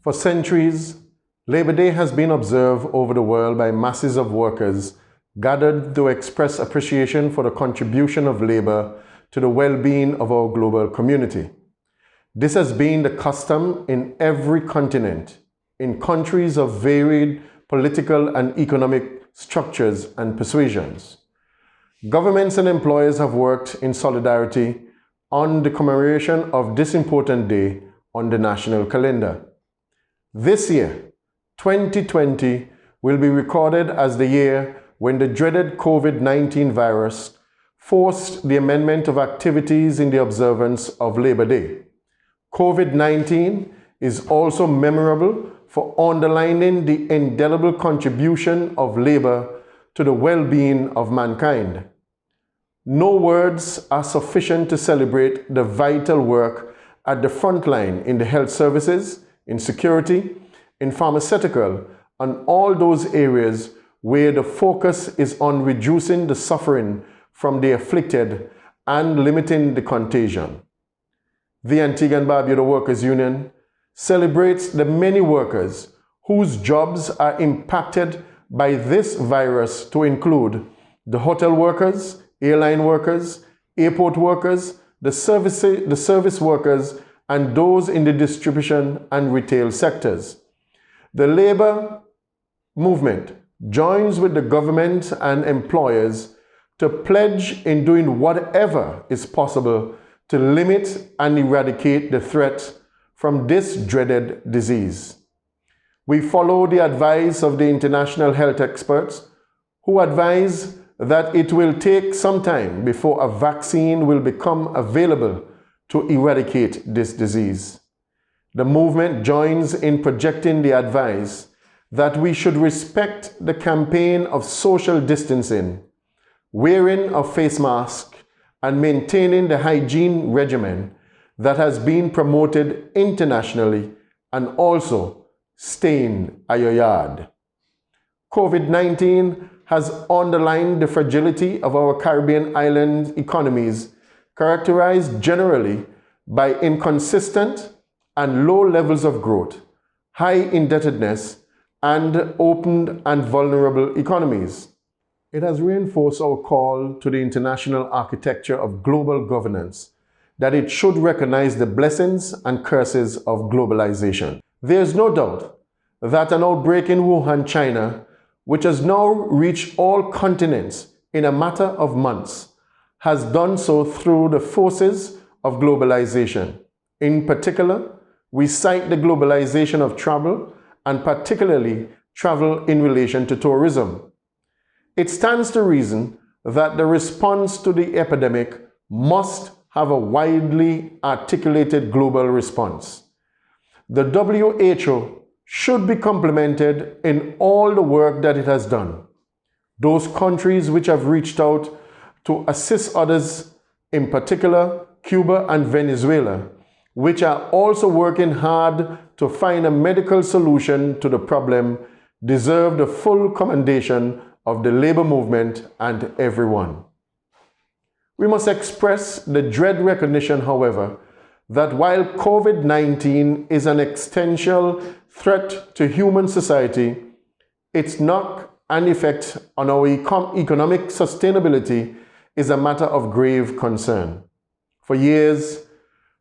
For centuries, Labor Day has been observed over the world by masses of workers gathered to express appreciation for the contribution of labor to the well-being of our global community. This has been the custom in every continent, in countries of varied political and economic structures and persuasions. Governments and employers have worked in solidarity on the commemoration of this important day on the national calendar. This year, 2020, will be recorded as the year when the dreaded COVID-19 virus forced the amendment of activities in the observance of Labor Day. COVID-19 is also memorable for underlining the indelible contribution of labor to the well-being of mankind. No words are sufficient to celebrate the vital work at the front line in the health services, in security, in pharmaceutical, and all those areas where the focus is on reducing the suffering from the afflicted and limiting the contagion. The Antigua and Barbuda Workers Union celebrates the many workers whose jobs are impacted by this virus, to include the hotel workers, airline workers, airport workers, the service workers, and those in the distribution and retail sectors. The labor movement joins with the government and employers to pledge in doing whatever is possible to limit and eradicate the threat from this dreaded disease. We follow the advice of the international health experts who advise that it will take some time before a vaccine will become available to eradicate this disease. The movement joins in projecting the advice that we should respect the campaign of social distancing, wearing a face mask, and maintaining the hygiene regimen that has been promoted internationally, and also staying at your yard. COVID-19 has underlined the fragility of our Caribbean island economies, characterized generally by inconsistent and low levels of growth, high indebtedness, and open and vulnerable economies. It has reinforced our call to the international architecture of global governance that it should recognize the blessings and curses of globalization. There is no doubt that an outbreak in Wuhan, China, which has now reached all continents in a matter of months, has done so through the forces of globalization. In particular, we cite the globalization of travel, and particularly travel in relation to tourism. It stands to reason that the response to the epidemic must have a widely articulated global response. The WHO should be complimented in all the work that it has done. Those countries which have reached out to assist others, in particular Cuba and Venezuela, which are also working hard to find a medical solution to the problem, deserve the full commendation of the labor movement and everyone. We must express the dread recognition, however, that while COVID-19 is an existential threat to human society, its knock and effect on our economic sustainability is a matter of grave concern. For years,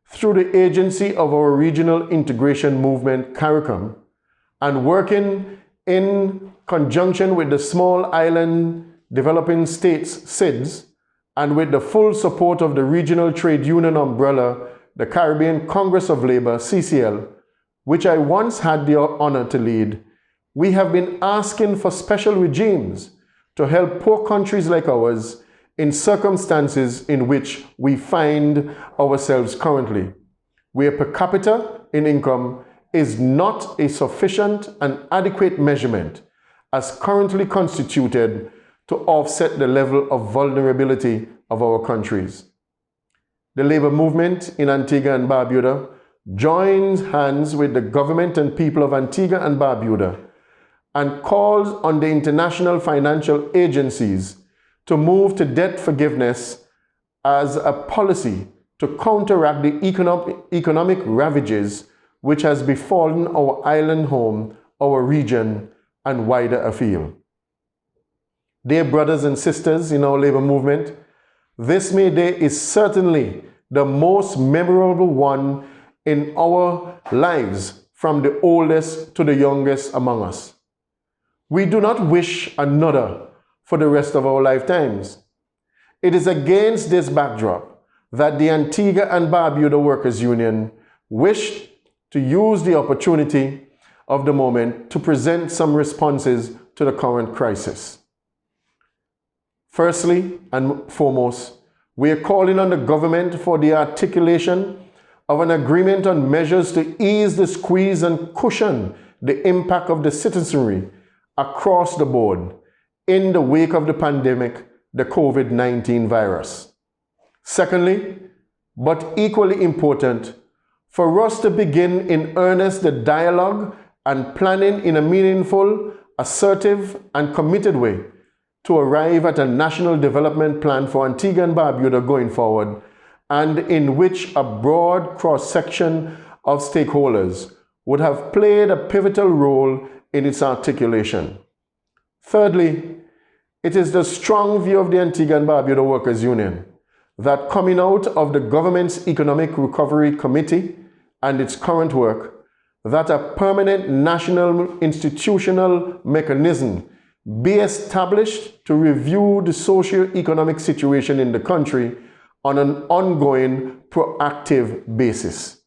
through the agency of our regional integration movement, CARICOM, and working in conjunction with the Small Island Developing States, SIDS, and with the full support of the regional trade union umbrella, the Caribbean Congress of Labor, CCL, which I once had the honor to lead, we have been asking for special regimes to help poor countries like ours in circumstances in which we find ourselves currently, where per capita in income is not a sufficient and adequate measurement as currently constituted to offset the level of vulnerability of our countries. The labor movement in Antigua and Barbuda joins hands with the government and people of Antigua and Barbuda and calls on the international financial agencies to move to debt forgiveness as a policy to counteract the economic ravages which has befallen our island home, our region, and wider afield. Dear brothers and sisters in our labor movement, this May Day is certainly the most memorable one in our lives, from the oldest to the youngest among us. We do not wish another for the rest of our lifetimes. It is against this backdrop that the Antigua and Barbuda Workers Union wished to use the opportunity of the moment to present some responses to the current crisis. Firstly and foremost, we are calling on the government for the articulation of an agreement on measures to ease the squeeze and cushion the impact of the citizenry across the board in the wake of the pandemic, the COVID-19 virus. Secondly, but equally important, for us to begin in earnest the dialogue and planning in a meaningful, assertive, and committed way to arrive at a national development plan for Antigua and Barbuda going forward, and in which a broad cross-section of stakeholders would have played a pivotal role in its articulation. Thirdly, it is the strong view of the Antigua and Barbuda Workers Union that, coming out of the government's Economic Recovery Committee and its current work, that a permanent national institutional mechanism be established to review the socio-economic situation in the country on an ongoing, proactive basis.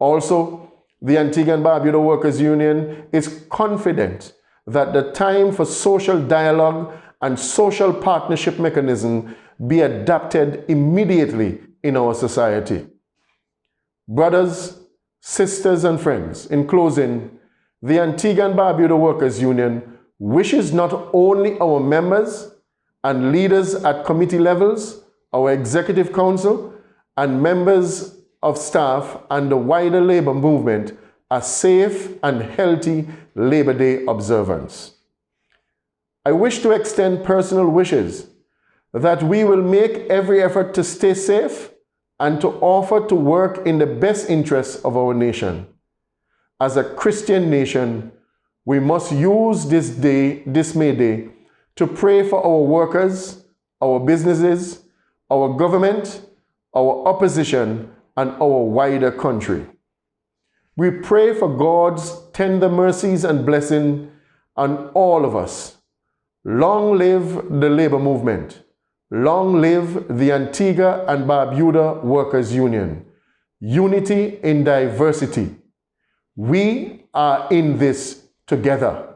Also, the Antigua and Barbuda Workers Union is confident that the time for social dialogue and social partnership mechanism be adapted immediately in our society. Brothers, sisters, and friends, in closing, the Antigua and Barbuda Workers Union wishes not only our members and leaders at committee levels, our executive council, and members of staff and the wider labor movement a safe and healthy Labor Day observance. I wish to extend personal wishes that we will make every effort to stay safe and to offer to work in the best interests of our nation. As a Christian nation, we must use this day, this May Day, to pray for our workers, our businesses, our government, our opposition, and our wider country. We pray for God's tender mercies and blessing on all of us. Long live the labor movement. Long live the Antigua and Barbuda Workers Union. Unity in diversity. We are in this together.